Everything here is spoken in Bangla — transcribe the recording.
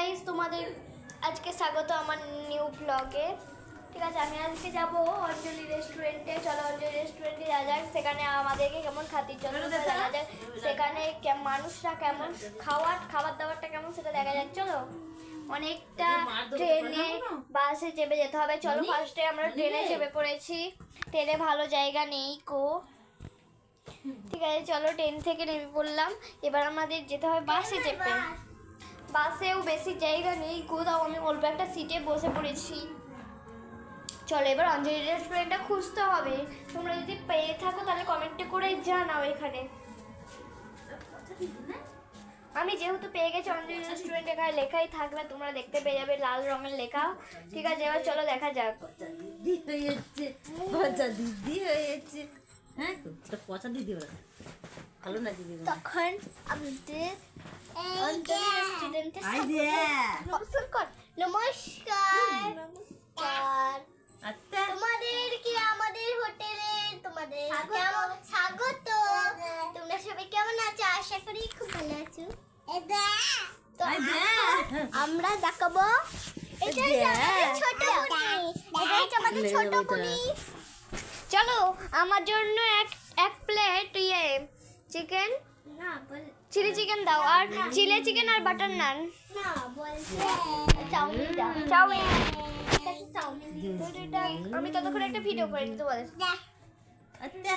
গাইস, তোমাদের আজকে স্বাগত আমার নিউ ব্লগে। ঠিক আছে, আমি আজকে যাব অঞ্জলি রেস্টুরেন্টে। চলো অঞ্জলি রেস্টুরেন্টে যা যাক, সেখানে আমাদেরকে কেমন খাতির যত্ন করে দেখা যায়, সেখানে মানুষরা কেমন খাবার দাবারটা কেমন সেটা দেখা যাক। চলো, অনেকটা ট্রেনে বাসে চেপে যেতে হবে। চলো, ফার্স্টে আমরা ট্রেনে চেপে পড়েছি। ট্রেনে ভালো জায়গা নেই কো। ঠিক আছে, চলো ট্রেন থেকে নেমে পড়লাম। এবার আমাদের যেতে হবে বাসে চেপে। বাসেও বেশি জায়গা নেই, কোথাও আমি অল্প একটা সিটে বসে পড়েছি। চলো এবার অঞ্জলি রেস্টুরেন্টটা খুঁজতে হবে। তোমরা যদি পেয়ে থাকো তাহলে কমেন্টে করে জানাও এখানে। আমি যেহেতু পেয়ে গেছি অঞ্জলি রেস্টুরেন্ট, এখানে লেখাই থাকবে, তোমরা দেখতে পেয়ে যাবে লাল রঙের লেখা। ঠিক আছে, এবার চলো দেখা যাক। পচা দিদি ওরা ভালো না দিদি। তখন আমাদের নমস্কার। তোমাদেরকে আমাদের হোটেলে তোমাদের কেমন স্বাগত। তোমরা সবাই কেমন আছো? আশা করি খুব ভালো আছো। তো আমরা দেখাবো আমাদের ছোট পুলি। চলো, আমার জন্য এক প্লেট চিকেন, চিলি চিকেন দাও, আর চিলি চিকেন আর বাটার নান। আমি ততক্ষণ একটা ভিডিও করে দিতে বলে। আচ্ছা